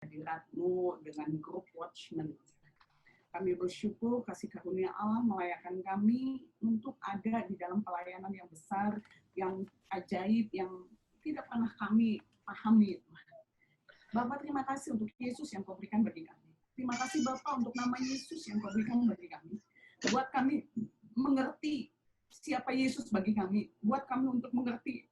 hadirat-Mu dengan grup Watchman. Kami bersyukur kasih karunia Allah melayakan kami untuk ada di dalam pelayanan yang besar, yang ajaib, yang tidak pernah kami pahami. Bapak, terima kasih untuk Yesus yang Kau berikan bagi kami. Terima kasih Bapak untuk nama Yesus yang Kau berikan bagi kami. Buat kami mengerti siapa Yesus bagi kami. Buat kami untuk mengerti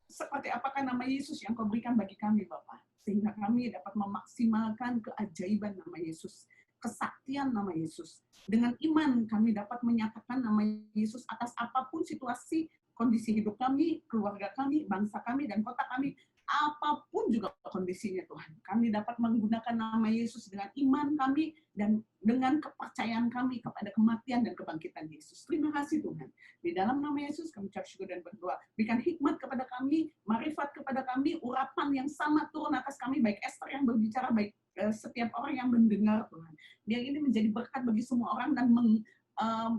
seperti apakah nama Yesus yang Kau berikan bagi kami, Bapak. Sehingga kami dapat memaksimalkan keajaiban nama Yesus, kesaktian nama Yesus. Dengan iman kami dapat menyatakan nama Yesus atas apapun situasi, kondisi hidup kami, keluarga kami, bangsa kami, dan kota kami. Apapun juga kondisinya Tuhan. Kami dapat menggunakan nama Yesus dengan iman kami dan dengan kepercayaan kami kepada kematian dan kebangkitan Yesus. Terima kasih Tuhan. Di dalam nama Yesus kami ucap syukur dan berdoa. Berikan hikmat kepada kami, marifat kepada kami, urapan yang sama turun atas kami, baik Esther yang berbicara, baik setiap orang yang mendengar Tuhan. Biar ini menjadi berkat bagi semua orang dan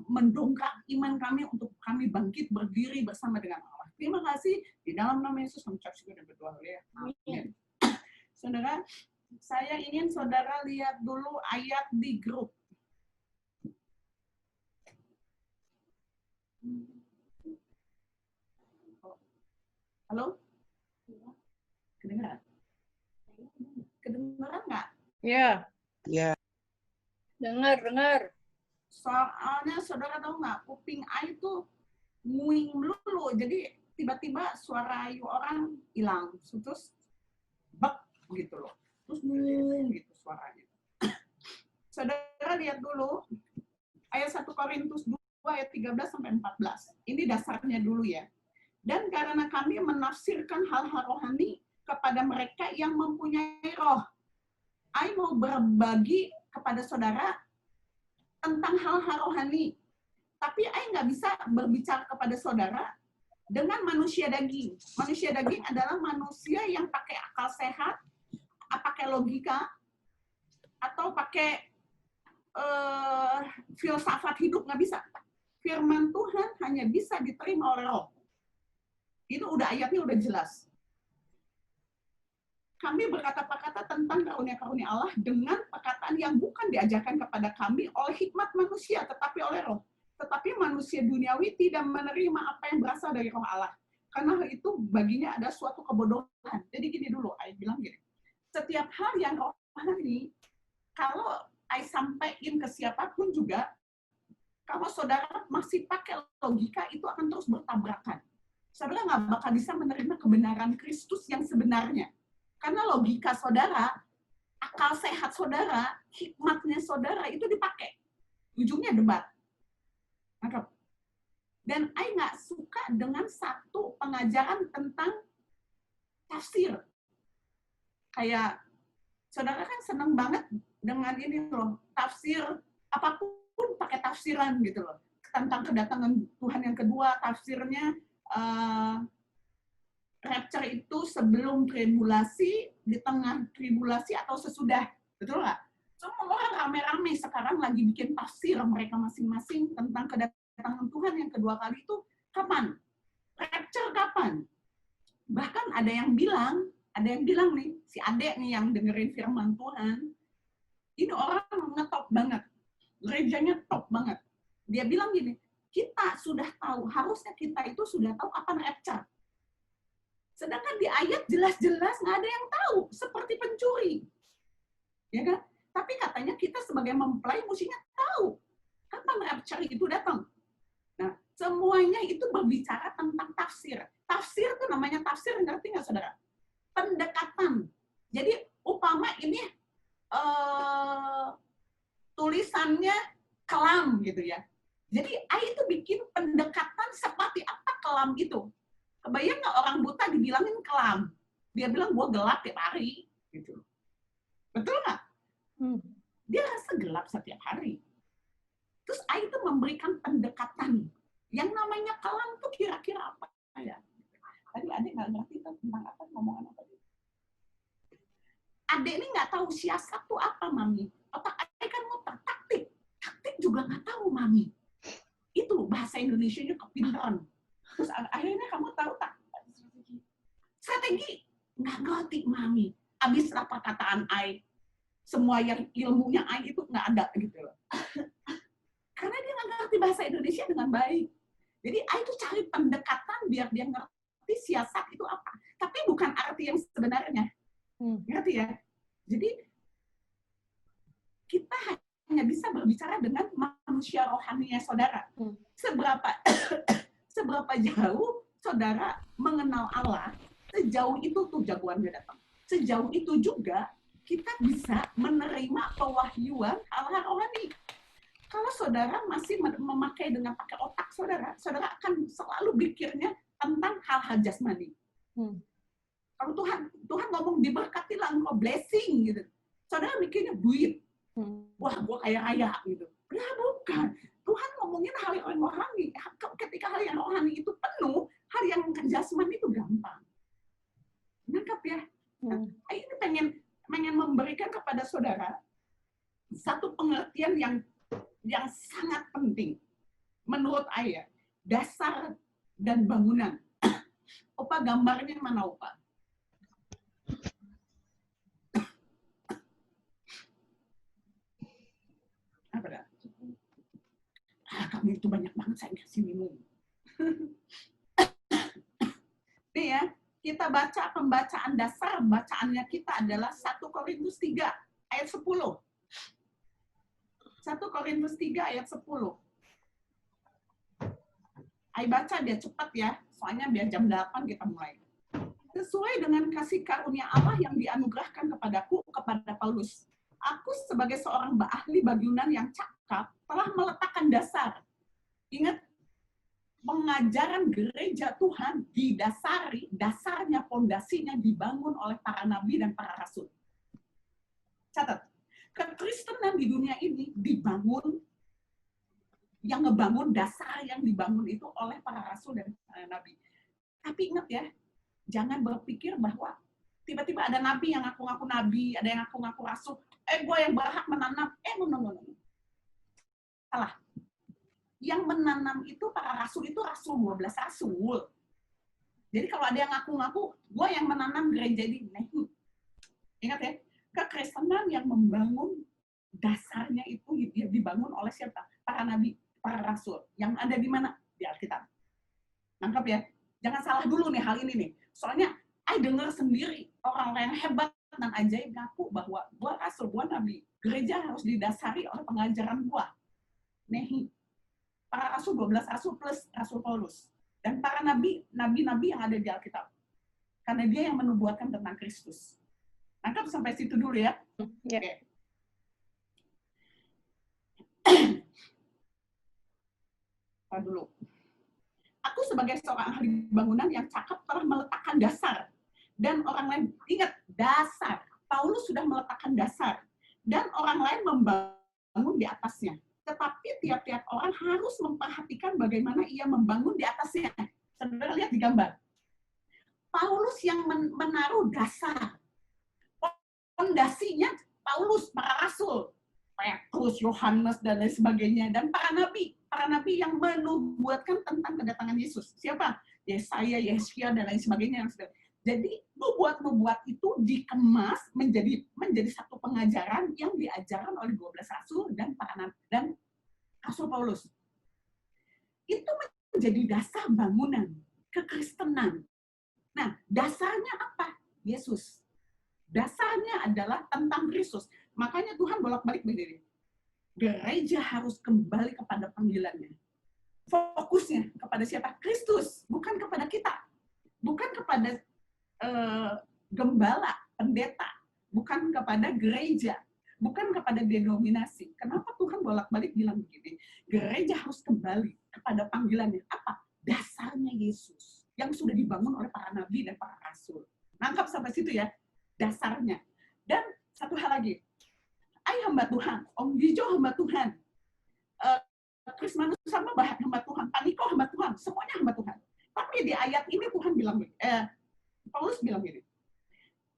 mendongkrak iman kami untuk kami bangkit berdiri bersama dengan Allah. Terima kasih. Di dalam nama Yesus kami ucap syukur dan berdoa. Amin. Saudara, saya ingin saudara lihat dulu ayat di grup. Halo? Kedengaran? Kedengaran nggak? Ya. Ya. Dengar. Soalnya saudara tahu nggak, kuping Ai itu nguing melulu, jadi tiba-tiba suara ayu orang hilang, terus bak gitu loh, terus nguing gitu suaranya. Saudara lihat dulu ayat 1 Korintus 2 ayat 13-14. Ini dasarnya dulu ya. Dan karena kami menafsirkan hal-hal rohani kepada mereka yang mempunyai roh. Ai mau berbagi kepada saudara tentang hal-hal rohani. Tapi Ai nggak bisa berbicara kepada saudara dengan manusia daging. Manusia daging adalah manusia yang pakai akal sehat, pakai logika, atau pakai filsafat hidup, nggak bisa. Firman Tuhan hanya bisa diterima oleh roh. Itu udah ayatnya udah jelas. Kami berkata-kata tentang karunia-karunia Allah dengan perkataan yang bukan diajarkan kepada kami oleh hikmat manusia, tetapi oleh roh. Tetapi manusia duniawi tidak menerima apa yang berasal dari roh Allah. Karena itu baginya ada suatu kebodohan. Jadi gini dulu, Ai bilang gini. Setiap hal yang rohani, kalau Ai sampaikan ke siapapun juga, kalau saudara masih pakai logika, itu akan terus bertabrakan. Saudara nggak bakal bisa menerima kebenaran Kristus yang sebenarnya. Karena logika saudara, akal sehat saudara, hikmatnya saudara itu dipakai. Ujungnya debat. Dan Ai nggak suka dengan satu pengajaran tentang tafsir. Kayak saudara kan seneng banget dengan ini loh, tafsir apapun pakai tafsiran gitu loh. Tentang kedatangan Tuhan yang kedua, tafsirnya rapture itu sebelum tribulasi, di tengah tribulasi atau sesudah, betul nggak? Semua orang rame-rame sekarang lagi bikin tafsir mereka masing-masing tentang kedatangan Tuhan yang kedua kali itu kapan? Rapture kapan? Bahkan ada yang bilang nih, si adek nih yang dengerin firman Tuhan, ini orang ngetop banget, gerejanya top banget. Dia bilang gini, kita sudah tahu, harusnya kita itu sudah tahu kapan rapture. Sedangkan di ayat jelas-jelas nggak ada yang tahu, seperti pencuri. Ya kan? Tapi katanya kita sebagai mempelai mestinya tahu kapan rapture itu datang. Nah, semuanya itu berbicara tentang tafsir. Tafsir itu namanya tafsir, ngerti nggak saudara? Pendekatan. Jadi upama ini tulisannya kelam gitu ya. Jadi Ai itu bikin pendekatan seperti apa kelam itu. Kebayang nggak orang buta dibilangin kelam? Dia bilang gua gelap tiap hari, gitu. Betul nggak? Dia rasa gelap setiap hari. Terus Ai itu memberikan pendekatan. Yang namanya kelam tuh kira-kira apa ya? Tadi adik nggak ngerti tentang apa, ngomongan apa. Adik ini nggak tahu siasat tuh apa, Mami. Otak adik kan muter, taktik juga nggak tahu, Mami. Itu bahasa Indonesianya kepintaran. Terus akhirnya kamu tahu tak? Strategi nggak ngerti, Mami. Habislah perkataan Ai. semua yang ilmunya Ai itu nggak ada gitu loh. Karena dia nggak ngerti bahasa Indonesia dengan baik. Jadi Ai itu cari pendekatan biar dia ngerti siasat itu apa. Tapi bukan arti yang sebenarnya. Ngerti ya? Jadi kita hanya bisa berbicara dengan manusia rohaninya saudara. Seberapa jauh saudara mengenal Allah, sejauh itu tuh jagoannya datang. Sejauh itu juga kita bisa menerima pewahyuan hal-hal rohani. Kalau saudara masih memakai dengan pakai otak saudara akan selalu pikirnya tentang hal-hal jasmani. Kalau Tuhan ngomong diberkatilah engkau, blessing gitu, saudara mikirnya duit. Wah, gua kaya raya gitu. Nah, bukan. Tuhan ngomongin hal yang rohani. Ketika hal yang rohani itu penuh, hal yang jasmani itu gampang. Nangkap ya? Nah, ini pengen memberikan kepada saudara satu pengertian yang sangat penting menurut Ayah, dasar dan bangunan. Opa gambarnya mana Opa? Apa dah? Kamu itu banyak banget saya kasih minum. Nih ya, kita baca pembacaan dasar, bacaannya kita adalah 1 Korintus 3 ayat 10. 1 Korintus 3 ayat 10. Ayo baca dia cepat ya, soalnya biar jam 8 kita mulai. Sesuai dengan kasih karunia Allah yang dianugerahkan kepadaku, kepada Paulus. Aku sebagai seorang ahli bangunan yang cakap telah meletakkan dasar. Ingat, pengajaran gereja Tuhan didasari, dasarnya, fondasinya dibangun oleh para nabi dan para rasul. Catat, kekristenan di dunia ini dibangun, yang ngebangun dasar yang dibangun itu oleh para rasul dan para nabi. Tapi ingat ya, jangan berpikir bahwa tiba-tiba ada nabi yang ngaku-ngaku nabi, ada yang ngaku-ngaku rasul, gue yang berhak menanam, no. Salah. Yang menanam itu para rasul itu rasul, 12 rasul. Jadi kalau ada yang ngaku-ngaku, gue yang menanam gereja ini. Ingat ya, kekristenan yang membangun dasarnya itu dibangun oleh siapa? Para nabi, para rasul. Yang ada di mana? Di Alkitab. Nangkap ya? Jangan salah dulu nih hal ini nih. Soalnya, I dengar sendiri orang-orang yang hebat dan ajaib ngaku bahwa gue rasul, gue nabi. Gereja harus didasari oleh pengajaran gue. Nehi. Para rasul, 12 rasul plus rasul Paulus. Dan para nabi-nabi yang ada di Alkitab. Karena dia yang menubuatkan tentang Kristus. Nangkap sampai situ dulu ya. Ya. Oke. Apa dulu? Aku sebagai seorang ahli bangunan yang cakap telah meletakkan dasar. Dan orang lain, ingat, dasar. Paulus sudah meletakkan dasar. Dan orang lain membangun di atasnya. Tetapi tiap-tiap orang harus memperhatikan bagaimana ia membangun di atasnya. Saudara lihat di gambar. Paulus yang menaruh dasar. Fondasinya Paulus, para rasul. Petrus, Yohanes, dan lain sebagainya. Dan para nabi yang menubuatkan tentang kedatangan Yesus. Siapa? Yesaya, Yesaya, dan lain sebagainya. Jadi, nubuat itu dikemas menjadi satu pengajaran yang diajarkan oleh 12 rasul dan para nabi dan rasul Paulus. Itu menjadi dasar bangunan kekristenan. Nah, dasarnya apa? Yesus. Dasarnya adalah tentang Kristus. Makanya Tuhan bolak-balik begini. Gereja harus kembali kepada panggilannya. Fokusnya kepada siapa? Kristus, bukan kepada kita. Bukan kepada gembala, pendeta, bukan kepada gereja, bukan kepada denominasi. Kenapa Tuhan bolak-balik bilang begini? Gereja harus kembali kepada panggilannya. Apa? Dasarnya Yesus yang sudah dibangun oleh para nabi dan para rasul. Nangkap sampai situ ya, dasarnya. Dan satu hal lagi, Ai hamba Tuhan, Om Gijo hamba Tuhan, Chris Manus sama Bahat hamba Tuhan, Paniko hamba Tuhan, semuanya hamba Tuhan. Tapi di ayat ini Tuhan bilang, Paulus bilang gini,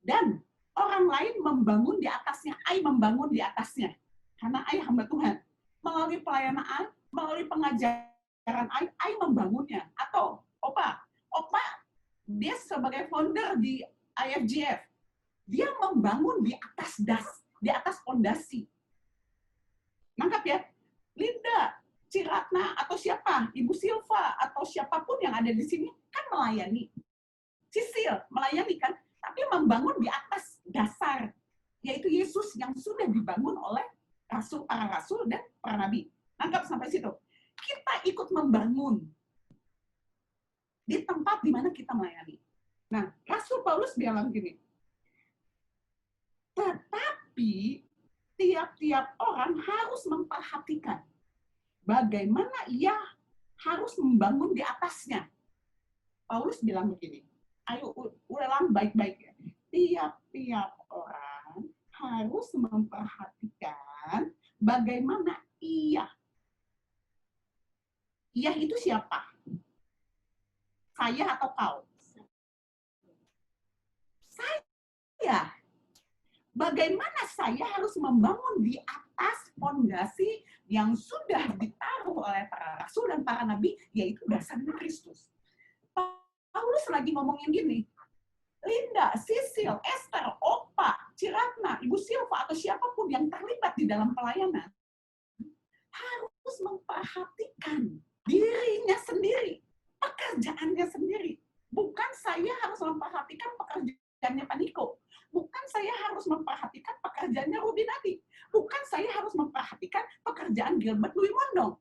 dan orang lain membangun di atasnya, Ai membangun di atasnya. Karena Ai hamba Tuhan. Melalui pelayanan Ai, melalui pengajaran Ai membangunnya. Atau Opa, dia sebagai founder di IFGF, dia membangun di atas di atas fondasi. Nangkap ya? Linda, Ciratna, atau siapa? Ibu Silva, atau siapapun yang ada di sini, kan melayani. Sisil, melayani kan? Tapi membangun di atas dasar, yaitu Yesus yang sudah dibangun oleh para rasul dan para nabi. Nangkap sampai situ? Kita ikut membangun di tempat di mana kita melayani. Nah, Rasul Paulus bilang gini, tetapi tiap-tiap orang harus memperhatikan bagaimana ia harus membangun di atasnya. Paulus bilang begini, ayo ulang baik-baik ya. Tiap-tiap orang harus memperhatikan bagaimana ia. Ia itu siapa? Saya atau kau? Saya. Bagaimana saya harus membangun di atas fondasi yang sudah ditaruh oleh para rasul dan para nabi, yaitu dasarnya Kristus. Paulus lagi ngomongin gini, Linda, Sisil, Esther, Opa, Ciratna, Ibu Silva, atau siapapun yang terlibat di dalam pelayanan, harus memperhatikan dirinya sendiri, pekerjaannya sendiri. Bukan saya harus memperhatikan pekerjaannya Pak Niko. Bukan saya harus memperhatikan pekerjaannya Ruby Nadi. Bukan saya harus memperhatikan pekerjaan Gilbert Louis Mondong.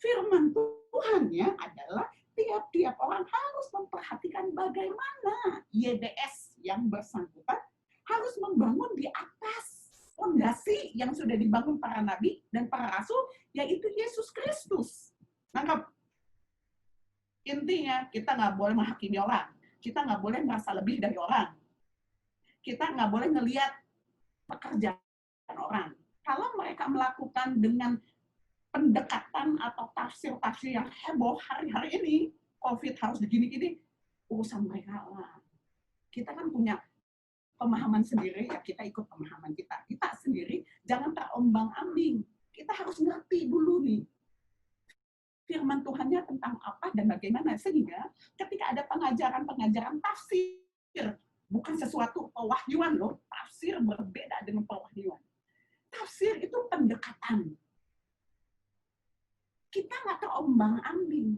Firman Tuhannya adalah tiap-tiap orang harus memperhatikan bagaimana YDS yang bersangkutan harus membangun di atas fondasi yang sudah dibangun para nabi dan para rasul, yaitu Yesus Kristus. Nangkap? Intinya, kita nggak boleh menghakimi orang. Kita nggak boleh merasa lebih dari orang. Kita nggak boleh ngelihat pekerjaan orang. Kalau mereka melakukan dengan pendekatan atau tafsir-tafsir yang heboh hari-hari ini, COVID harus begini-gini, urusan mereka lah. Kita kan punya pemahaman sendiri, ya kita ikut pemahaman kita. Kita sendiri jangan terombang-ambing. Kita harus ngerti dulu nih firman Tuhannya tentang apa dan bagaimana, sehingga ketika ada pengajaran-pengajaran tafsir, bukan sesuatu pewahyuan loh, tafsir berbeda dengan pewahyuan. Tafsir itu pendekatan. Kita nggak terombang-ambing.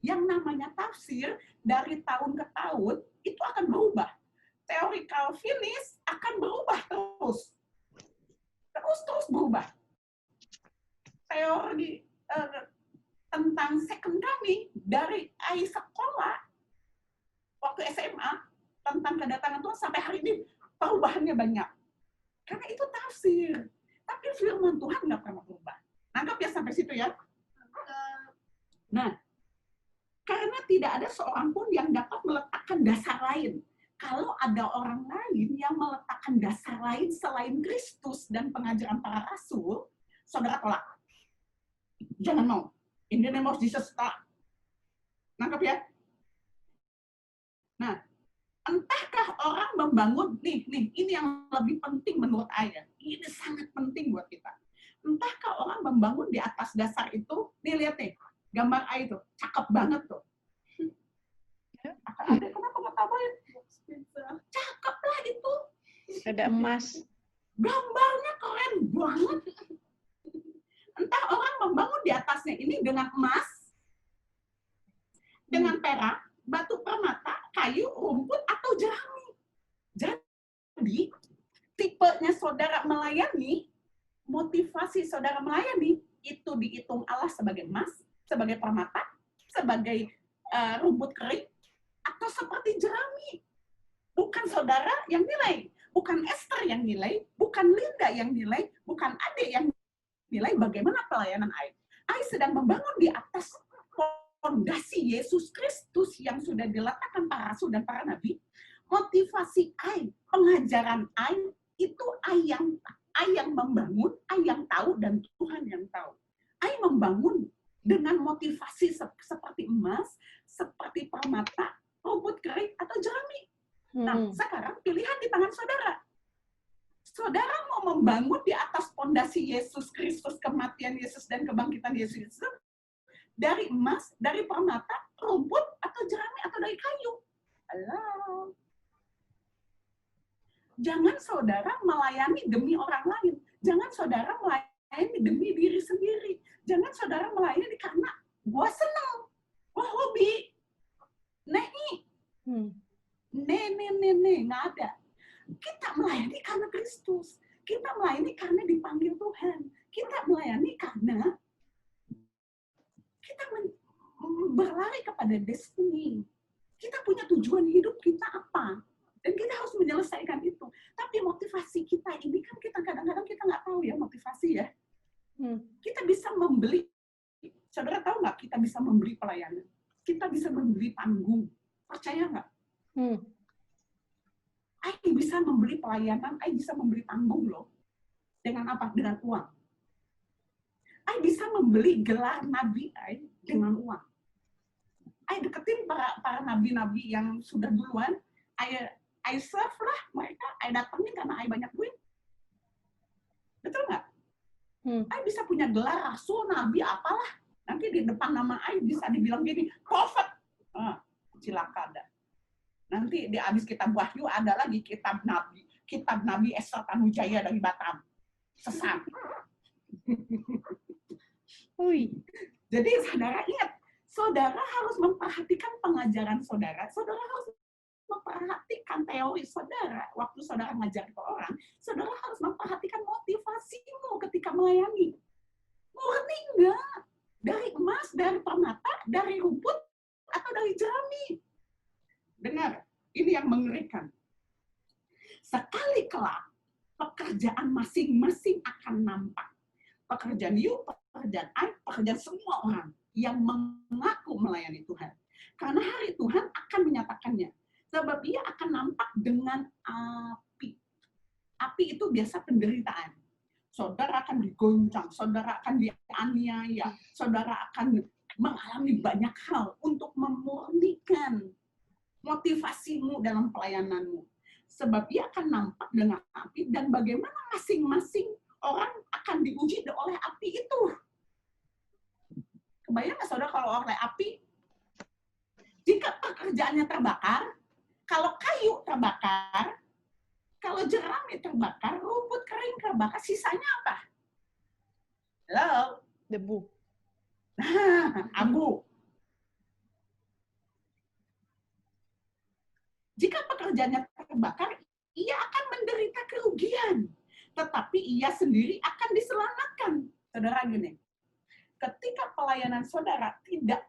Yang namanya tafsir dari tahun ke tahun itu akan berubah. Teori Calvinis akan berubah terus. Terus berubah. Teori tentang second coming dari sekolah waktu SMA tentang kedatangan Tuhan sampai hari ini perubahannya banyak. Karena itu tafsir. Tapi firman Tuhan nggak pernah berubah. Nangkap ya sampai situ ya? Nah, karena tidak ada seorang pun yang dapat meletakkan dasar lain. Kalau ada orang lain yang meletakkan dasar lain selain Kristus dan pengajaran para rasul, saudara tolak. Jangan mau. In the name of Jesus, tolak. Nangkap ya? Nah, entahkah orang membangun, nih, ini yang lebih penting menurut saya. Ini sangat penting buat kita. Entahkah orang membangun di atas dasar itu, nih lihat nih, gambar A itu, cakep banget tuh. Ada kenapa nggak tambahin? Cakep lah itu. Ada emas. Gambarnya keren banget. Entah orang membangun di atasnya ini dengan emas, dengan perak, batu permata, kayu, rumput, atau jerami. Jadi, tipenya saudara melayani, motivasi saudara melayani, itu dihitung Allah sebagai emas, sebagai permata, sebagai rumput kering, atau seperti jerami. Bukan saudara yang nilai, bukan Esther yang nilai, bukan Linda yang nilai, bukan adik yang nilai bagaimana pelayanan Ai. Ai sedang membangun di atas fondasi Yesus Kristus yang sudah diletakkan para rasul dan para nabi. Motivasi Ai, pengajaran Ai, itu Ai yang membangun, Ai yang tahu, dan Tuhan yang tahu. Ai membangun dengan motivasi seperti emas, seperti permata, rumput kering, atau jerami. Nah, sekarang pilihan di tangan saudara. Saudara mau membangun di atas fondasi Yesus Kristus, kematian Yesus dan kebangkitan Yesus dari emas, dari permata, rumput, atau jerami, atau dari kayu. Halo. Jangan saudara melayani demi orang lain. Jangan saudara melayani demi diri sendiri. Jangan saudara melayani karena gua senang, gua hobi. Nggak ada. Kita melayani karena Kristus. Kita melayani karena dipanggil Tuhan. Kita melayani karena kita berlari kepada destiny. Kita punya tujuan hidup kita apa? Dan kita harus menyelesaikan itu. Tapi motivasi kita ini kan kita kadang-kadang kita nggak tahu ya motivasi ya. Kita bisa membeli. Saudara tahu nggak kita bisa membeli pelayanan? Kita bisa membeli panggung. Percaya nggak? Ai bisa membeli pelayanan, Ai bisa membeli panggung loh. Dengan apa? Dengan uang. Ai bisa membeli gelar nabi Ai dengan uang. Ai deketin para nabi-nabi yang sudah duluan, I serve lah mereka, I datengin karena I banyak duit. Betul nggak? I bisa punya gelar rasul, nabi, apalah. Nanti di depan nama I bisa dibilang gini, prophet. Cilaka ada. Nanti di habis kitab Wahyu ada lagi kitab Nabi Esa Tanujaya dari Batam. Sesat. Jadi saudara ingat, saudara harus memperhatikan pengajaran saudara. Saudara harus memperhatikan teori saudara. Waktu saudara ngajar ke orang, saudara harus memperhatikan motivasimu ketika melayani. Murni enggak? Dari emas, dari permata, dari rumput, atau dari jerami? Dengar, ini yang mengerikan. Sekali kelak, pekerjaan masing-masing akan nampak. Pekerjaan you, pekerjaan I, pekerjaan semua orang yang mengaku melayani Tuhan. Karena hari Tuhan akan menyatakannya. Sebab ia akan nampak dengan api. Api itu biasa penderitaan. Saudara akan digoncang, saudara akan dianiaya, saudara akan mengalami banyak hal untuk memurnikan motivasimu dalam pelayananmu. Sebab ia akan nampak dengan api dan bagaimana masing-masing orang akan diuji oleh api itu. Kebayang nggak saudara kalau oleh api? Jika pekerjaannya terbakar, kalau kayu terbakar, kalau jerami terbakar, rumput kering terbakar, sisanya apa? Halo? Debu. Abu. Jika pekerjaannya terbakar, ia akan menderita kerugian. Tetapi ia sendiri akan diselamatkan. Saudara gini, ketika pelayanan saudara tidak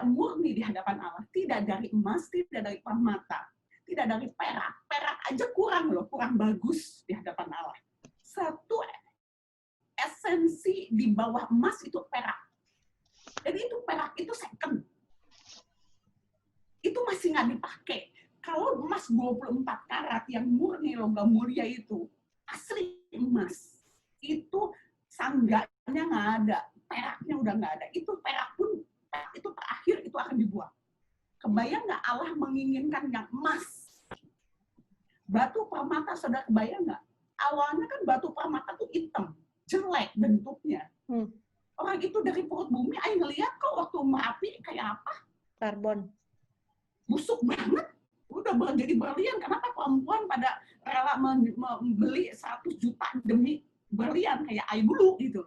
murni di hadapan Allah, tidak dari emas, tidak dari permata, tidak dari perak. Perak aja kurang loh, kurang bagus di hadapan Allah. Satu esensi di bawah emas itu perak. Jadi itu perak itu second. Itu masih nggak dipakai. Kalau emas 24 karat yang murni logam mulia itu, asli emas, itu sangganya nggak ada, peraknya udah nggak ada. Itu perak pun, perak itu terakhir, itu akan dibuang. Kebayang nggak Allah menginginkan yang emas? Batu permata, saudara kebayang nggak? Awalnya kan batu permata tuh hitam, jelek bentuknya. Orang itu dari perut bumi, ayo ngeliat kok waktu Merapi kayak apa? Karbon. Busuk banget, udah jadi berlian. Kenapa perempuan pada rela membeli 100 juta demi berlian kayak air dulu gitu?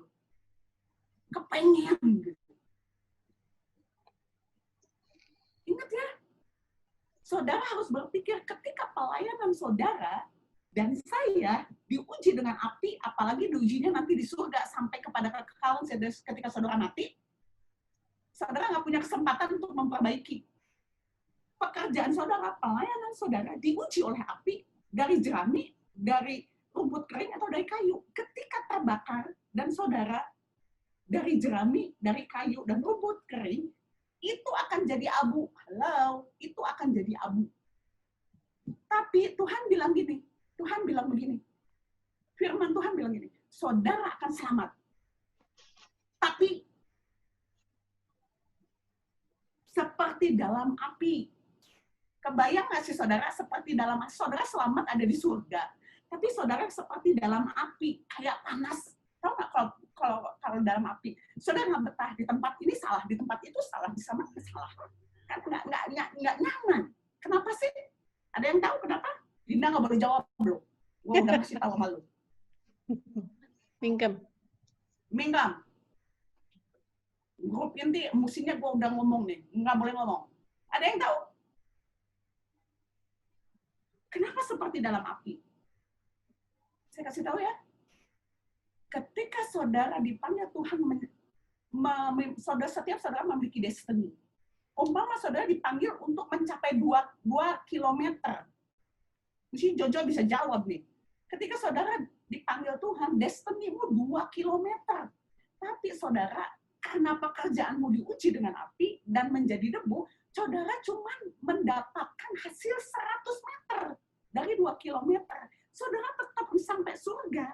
Kepengen gitu. Ingat ya, saudara harus berpikir ketika pelayanan saudara dan saya diuji dengan api, apalagi diujinya nanti di surga sampai kepada kekekalan ketika saudara mati, saudara nggak punya kesempatan untuk memperbaiki. Pekerjaan saudara, pelayanan saudara diuji oleh api dari jerami, dari rumput kering atau dari kayu. Ketika terbakar dan saudara dari jerami, dari kayu dan rumput kering, itu akan jadi abu. Halo, itu akan jadi abu. Tapi Tuhan bilang gini, Tuhan bilang begini. Firman Tuhan bilang gini, saudara akan selamat. Tapi seperti dalam api. Kebayang nggak sih saudara, seperti dalam saudara selamat ada di surga, tapi saudara seperti dalam api, kayak panas. Tahu nggak kalau dalam api, saudara nggak betah di tempat ini salah, di tempat itu salah, di sana salah, kan nggak nyaman. Kenapa sih? Ada yang tahu kenapa? Dinda nggak boleh jawab bro. Gue udah kasih tahu sama lu. Mingkem. Minggam. Grup inti, musimnya gue udah ngomong nih. Nggak boleh ngomong. Ada yang tahu? Kenapa seperti dalam api? Saya kasih tahu ya. Ketika saudara dipanggil Tuhan, setiap saudara memiliki destiny. Umpama saudara dipanggil untuk mencapai 2 kilometer. Mesti Jojo bisa jawab nih. Ketika saudara dipanggil Tuhan, destiny-mu 2 kilometer. Tapi saudara, karena pekerjaanmu diuji dengan api dan menjadi debu, saudara cuma mendapatkan hasil 100 meter dari 2 kilometer. Saudara tetap sampai surga.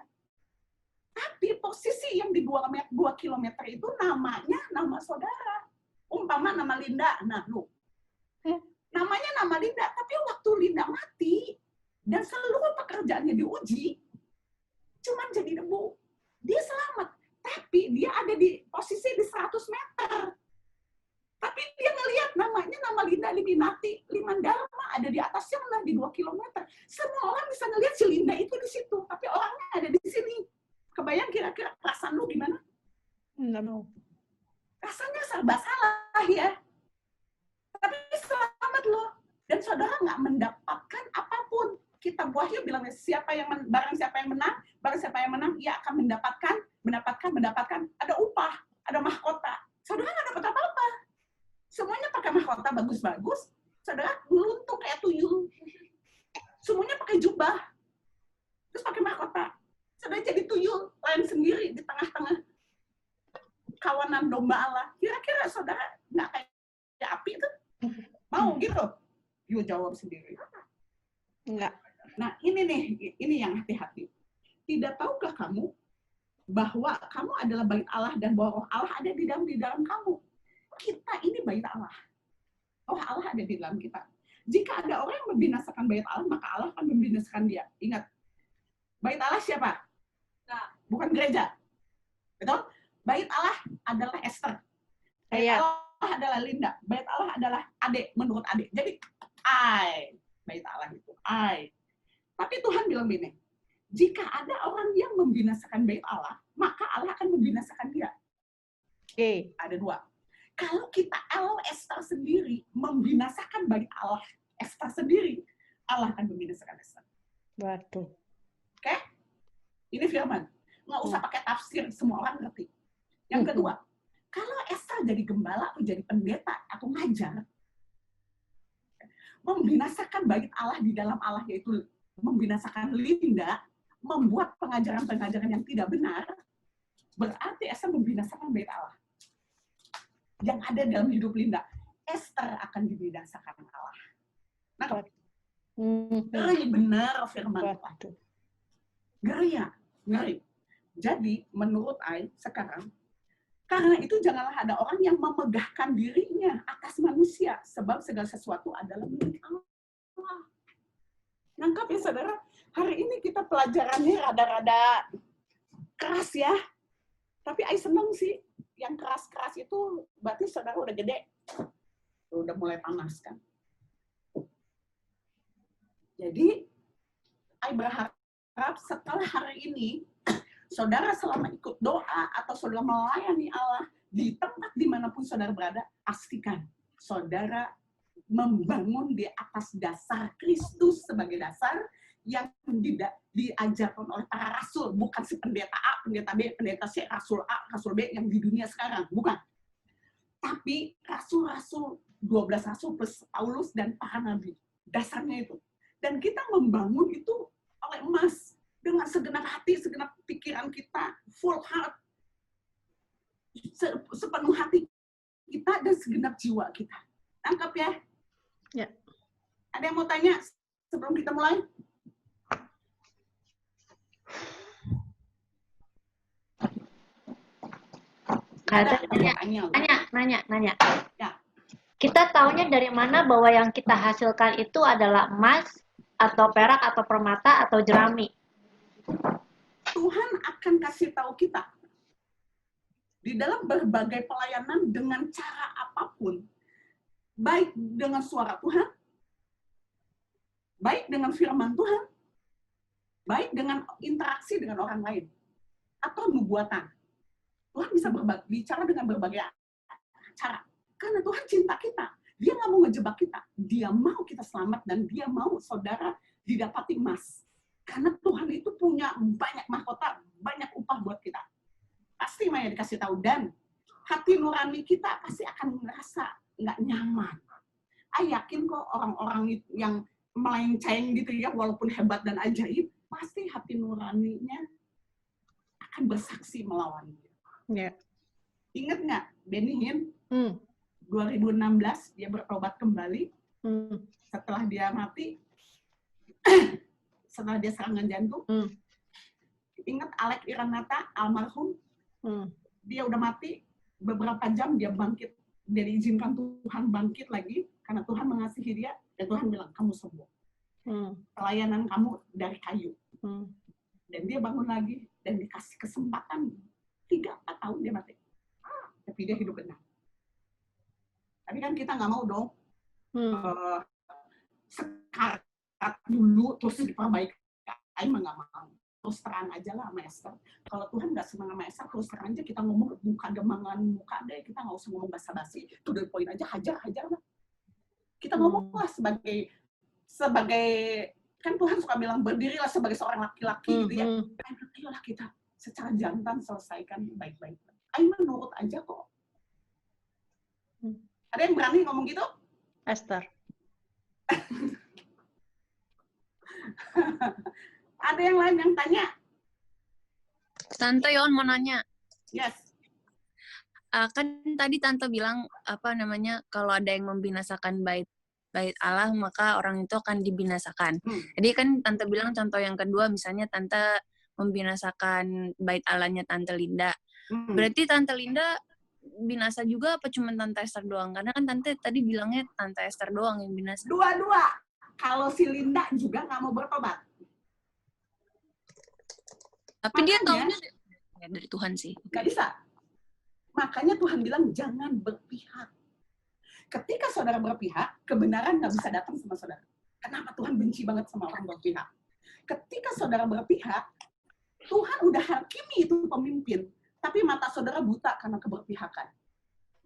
Tapi posisi yang di 2 kilometer itu namanya nama saudara. Umpama nama Linda, nah lu. Namanya nama Linda, tapi waktu Linda mati, dan seluruh pekerjaannya diuji, cuman jadi debu. Dia selamat, tapi dia ada di posisi di 100 meter. Tapi dia ngelihat namanya nama Linda Liminati, Limandharma, ada di atasnya lah di 2 kilometer. Semua orang bisa ngelihat si Linda itu di situ, tapi orangnya ada di sini. Kebayang kira-kira perasaan lu gimana? Nggak mau. Rasanya serba salah ya. Tapi selamat loh. Dan saudara nggak mendapatkan apapun. Kitab Wahyu bilangnya barang siapa yang menang, ia akan mendapatkan ada upah, ada mahkota. Saudara nggak dapat apa-apa. Semuanya pakai mahkota bagus-bagus. Saudara meluntung kayak tuyul. Semuanya pakai jubah. Terus pakai mahkota. Saudara jadi tuyul, lain sendiri di tengah-tengah kawanan domba Allah. Kira-kira saudara nggak kayak api tuh? Mau gitu? Yuk jawab sendiri. Enggak. Nah ini yang hati-hati. Tidak tahukah kamu bahwa kamu adalah bait Allah dan bahwa roh Allah ada di dalam kamu? Kita ini bait Allah. Roh Allah ada di dalam kita. Jika ada orang yang membinasakan bait Allah, maka Allah akan membinasakan dia. Ingat, bait Allah siapa? Nah, bukan gereja. Betul? Bait Allah adalah Esther. Bait Allah adalah Linda. Bait Allah adalah Ade, menurut Ade. Jadi, bait Allah itu. Tapi Tuhan bilang begini, jika ada orang yang membinasakan bait Allah, maka Allah akan membinasakan dia. Ada 2. Kalau kita Esther sendiri membinasakan bait Allah, Esther sendiri, Allah akan membinasakan Esther. Waduh. Oke? Ini firman. Nggak usah pakai tafsir, semua orang ngerti. Yang kedua, kalau Esther jadi gembala atau jadi pendeta atau ngajar, membinasakan bait Allah di dalam Allah, yaitu membinasakan Linda, membuat pengajaran-pengajaran yang tidak benar, berarti Esther membinasakan bait Allah. Yang ada dalam hidup Linda, Esther akan dibinasakan Allah. Nah, ngeri benar firman Tuhan. Ngeri ya? Ngeri. Jadi, menurut Ai, sekarang, karena itu janganlah ada orang yang memegahkan dirinya atas manusia, sebab segala sesuatu adalah milik Allah. Nangkap ya saudara? Hari ini kita pelajarannya rada-rada keras ya. Tapi Ai seneng sih. Yang keras-keras itu berarti saudara udah gede. Udah mulai panas kan. Jadi, Ai berharap setelah hari ini, saudara selama ikut doa atau saudara melayani Allah di tempat dimanapun saudara berada, pastikan saudara membangun di atas dasar Kristus sebagai dasar yang diajarkan oleh para rasul, bukan si pendeta A, pendeta B, pendeta C, rasul A, rasul B yang di dunia sekarang, bukan. Tapi rasul-rasul, 12 rasul plus Paulus dan para nabi, dasarnya itu. Dan kita membangun itu oleh emas, dengan segenap hati, segenap pikiran kita, full heart, sepenuh hati kita dan segenap jiwa kita. Tangkap ya? Ya. Ada yang mau tanya sebelum kita mulai? Nanya. Ya. Kita taunya dari mana bahwa yang kita hasilkan itu adalah emas atau perak atau permata atau jerami? Tuhan akan kasih tahu kita di dalam berbagai pelayanan dengan cara apapun, baik dengan suara Tuhan, baik dengan firman Tuhan, baik dengan interaksi dengan orang lain atau nubuatan. Tuhan bisa bicara dengan berbagai cara. Karena Tuhan cinta kita. Dia nggak mau ngejebak kita. Dia mau kita selamat dan dia mau saudara didapati emas. Karena Tuhan itu punya banyak mahkota, banyak upah buat kita. Pasti Maya dikasih tahu. Dan hati nurani kita pasti akan merasa nggak nyaman. Yakin kok orang-orang yang melenceng gitu ya, walaupun hebat dan ajaib, pasti hati nuraninya akan bersaksi melawan dia. Ya. Ingat nggak, Benny Hinn? 2016 dia bertobat kembali setelah dia mati, setelah dia serangan jantung. Ingat Alek Iranata, almarhum, dia udah mati, beberapa jam dia bangkit, dia diizinkan Tuhan bangkit lagi, karena Tuhan mengasihi dia, dan Tuhan bilang, kamu sembuh. Pelayanan kamu dari kayu. Dan dia bangun lagi, dan dikasih kesempatan 3-4 tahun dia mati. Tapi dia hidup benar. Tapi kan kita nggak mau dong sekarat dulu terus diperbaiki. Aing mah nggak mau. Terus terang aja lah sama Esther. Kalau Tuhan nggak senang sama Esther, terus terang aja kita ngomong muka demangan muka deh. Kita nggak usah ngomong basa-basi. Itu dari poin aja, hajar lah. Kita ngomong lah sebagai kan Tuhan suka bilang berdirilah sebagai seorang laki-laki gitu ya. Ayolah kita secara jantan selesaikan baik-baik. Aing mah nurut aja kok. Ada yang berani ngomong gitu? Esther. Ada yang lain yang tanya? Tante Yon mau nanya. Yes. Kan tadi Tante bilang kalau ada yang membinasakan bait Allah maka orang itu akan dibinasakan. Jadi kan Tante bilang contoh yang kedua misalnya Tante membinasakan bait Allahnya Tante Linda. Berarti Tante Linda binasa juga apa cuma Tante Esther doang? Karena kan Tante tadi bilangnya Tante Esther doang yang binasa. Dua-dua. Kalau si Linda juga nggak mau bertobat. Tapi dia taunya dari Tuhan sih. Nggak bisa. Makanya Tuhan bilang jangan berpihak. Ketika saudara berpihak, kebenaran nggak bisa datang sama saudara. Kenapa Tuhan benci banget sama orang berpihak? Ketika saudara berpihak, Tuhan udah hakimi itu pemimpin. Tapi mata saudara buta karena keberpihakan.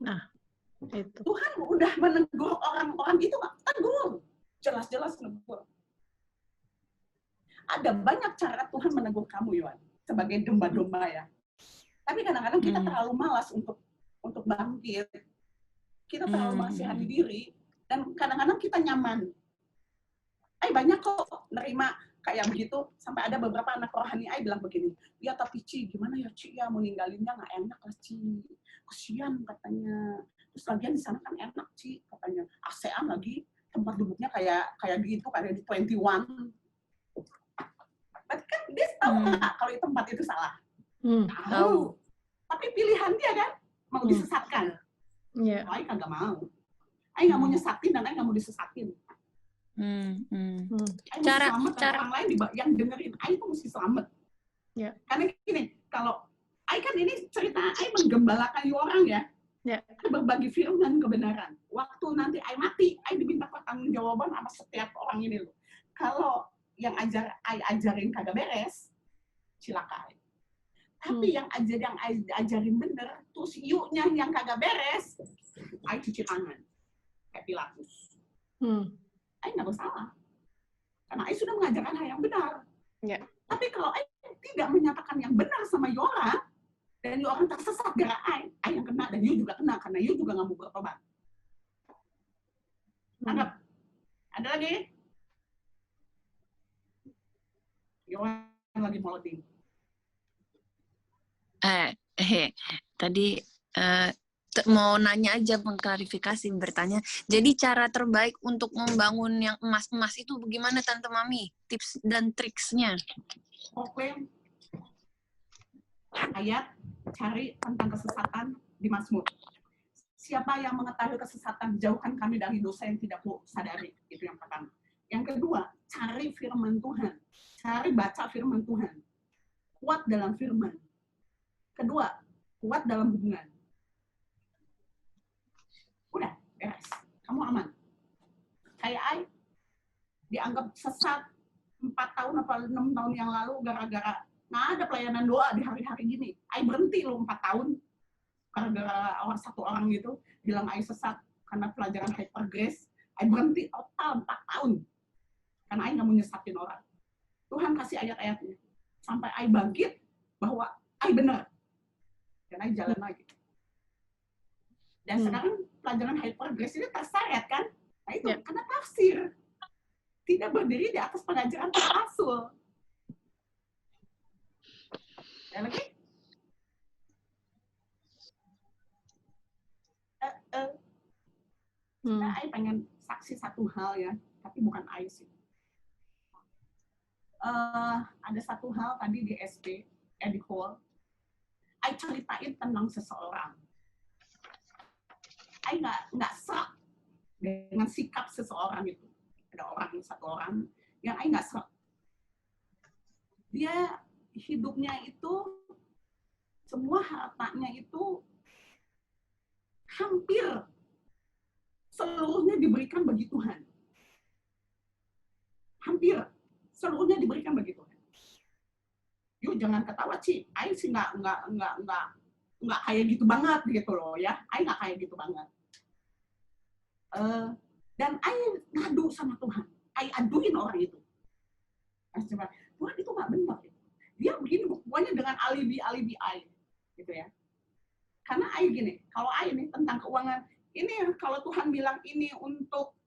Nah, itu. Tuhan udah menegur orang-orang itu, tegur. Jelas-jelas menegur. Ada banyak cara Tuhan menegur kamu, Yohan. Sebagai domba-domba ya. Tapi kadang-kadang kita terlalu malas untuk bangkit. Kita terlalu mengasihani diri. Dan kadang-kadang kita nyaman. Banyak kok nerima kayak begitu, sampai ada beberapa anak rohani bilang begini, ya tapi Ci, gimana ya Ci, ya mau ninggalinnya nggak enak lah Ci, kesian katanya, terus lagian di sana kan enak Ci, katanya, ASEAN lagi, tempat duduknya kayak di 21. Berarti kan dia tahu nggak kalau tempat itu salah? Tahu. Tapi pilihan dia kan, mau disesatkan. Aing kagak mau. Aing nggak mau nyesatin dan Aing nggak mau disesatin. Cara orang lain yang dengerin Aing itu mesti selamat. Karena gini, kalau Aing kan ini cerita Aing menggembalakan orang ya. Berbagi firman kebenaran. Waktu nanti Aing mati, Aing diminta pertanggungjawaban sama setiap orang ini loh. Kalau yang Aing ajarin kagak beres, silakan. Tapi yang ajarin bener, terus yuknya yang kagak beres, Aing cuci tangan. Kayak Pilatus. Aing nggak bersalah. Karena Aing sudah mengajarkan hal yang benar. Tapi kalau Aing tidak menyatakan yang benar sama orang, dan orang tersesat gara Aing yang kena, dan you juga kena, karena you juga nggak mau bertobat. Anggap. Ada lagi? Yohan lagi loading. Tadi mau nanya aja, mengklarifikasi, bertanya. Jadi cara terbaik untuk membangun yang emas-emas itu bagaimana Tante Mami? Tips dan triksnya? Oke. Ayat, cari tentang kesesatan di Mazmur. Siapa yang mengetahui kesesatan, jauhkan kami dari dosa yang tidak ku sadari. Itu yang pertama. Yang kedua, cari firman Tuhan. Cari baca firman Tuhan. Kuat dalam firman. Kedua, kuat dalam hubungan. Udah, beres. Kamu aman. Kayak dianggap sesat 4 tahun apa 6 tahun yang lalu gara-gara nggak ada pelayanan doa di hari-hari gini. Ai berhenti loh 4 tahun gara-gara satu orang gitu bilang Ai sesat karena pelajaran Hyper Grace. Ai berhenti total 4 tahun karena Ai nggak mau nyesatin orang. Tuhan kasih ayat-ayatnya sampai Ai bangkit bahwa Ai benar dan Ai jalan lagi. Dan sekarang pelajaran Hyper Grace ini terseret kan? Nah itu karena tafsir tidak berdiri di atas pengajaran para rasul. Dan lagi? Nah, Ai pengen saksi satu hal ya, tapi bukan Ai sih. Ada satu hal tadi di SP, di hall. Ai ceritain tentang seseorang. Ai nggak serak dengan sikap seseorang itu. Ada satu orang yang Ai nggak serak. Dia hidupnya itu, semua hartanya itu hampir seluruhnya diberikan bagi Tuhan. Hampir seluruhnya diberikan bagi Tuhan. Yuk jangan ketawa sih, Ai sih nggak kayak gitu banget gitu loh ya. Ai nggak kayak gitu banget. Dan Ai ngadu sama Tuhan. Ai aduin orang itu. Tuhan itu nggak benar. Dia begini, pokoknya dengan alibi Ai, gitu ya. Karena Ai gini, kalau Ai nih tentang keuangan, ini kalau Tuhan bilang ini untuk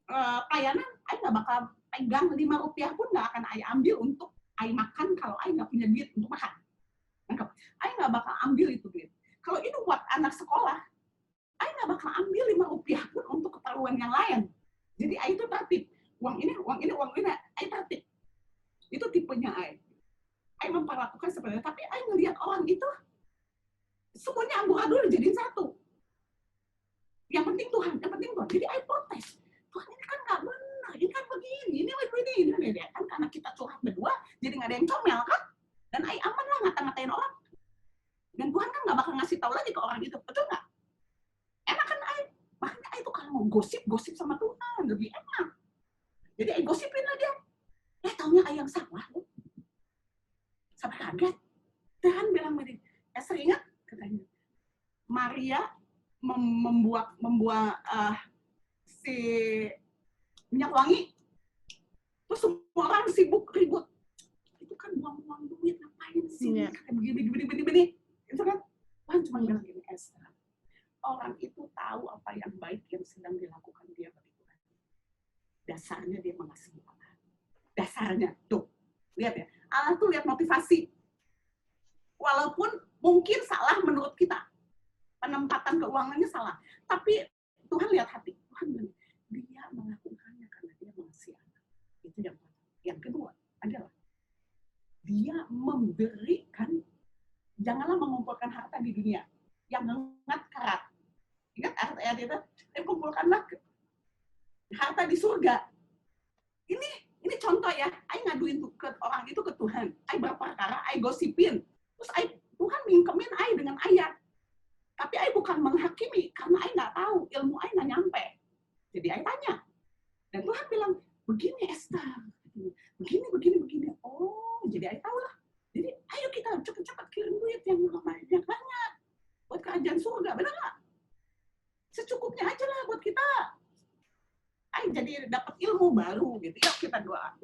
pelayanan, Ai nggak bakal pegang 5 rupiah pun nggak akan Ai ambil untuk Ai makan kalau Ai nggak punya duit untuk makan. Ai nggak bakal ambil itu duit. Kalau ini buat anak sekolah, Ai nggak bakal ambil 5 rupiah pun untuk keperluan yang lain. Jadi Ai itu tertib. Uang ini, Ai tertib. Itu tipenya Ai. Ai memperlakukan seperti itu, tapi Ai ngelihat orang itu semuanya amburadul dijadiin satu. Yang penting Tuhan. Jadi Ai protes. Tuhan ini kan nggak benar, ini kan begini, ini kan karena kita curhat berdua, jadi nggak ada yang comel kan? Dan Ai aman lah ngata-ngatain orang. Dan Tuhan kan nggak bakal ngasih tahu lagi ke orang itu, betul nggak? Enak kan Ai? Makanya Ai tuh kalau mau gosip sama Tuhan lebih enak. Jadi Ai gosipin lah dia. Taunya Ai yang salah. Sampai kaget. Tuhan bilang begini, Esther ingat? Katanya, Maria membuat si minyak wangi, terus semua orang sibuk ribut. Itu kan buang-buang duit, ngapain sih? Kayak begini. Itu kan Tuhan cuma bilang gini, Esther, orang itu tahu apa yang baik yang sedang dilakukan dia bagi Tuhan. Dasarnya dia mengasihi Allah. Dasarnya tuh, lihat ya. Allah tuh lihat motivasi. Walaupun mungkin salah menurut kita. Penempatan keuangannya salah. Tapi Tuhan lihat hati. Tuhan bilang, dia melakukannya karena dia mengasihi anak. Itu yang pertama. Yang kedua adalah, dia memberikan, janganlah mengumpulkan harta di dunia. Yang mengingat karat. Ingat ayat itu? Kumpulkanlah harta di surga. Ini contoh ya. Ai ngaduin ke orang itu ke Tuhan. Ai berperkara, Ai gosipin. Terus Tuhan mingkemin Ai dengan ayat. Tapi Ai bukan menghakimi, karena Ai nggak tahu, ilmu Ai nggak nyampe. Jadi Ai tanya. Dan Tuhan bilang, begini Esther, begini. Oh, jadi Ai tahu lah. Jadi ayo kita cepat-cepat kirim duit yang banyak buat kerajaan surga, benar nggak? Secukupnya aja lah buat kita. Ai jadi dapat ilmu baru gitu. Yuk kita doa.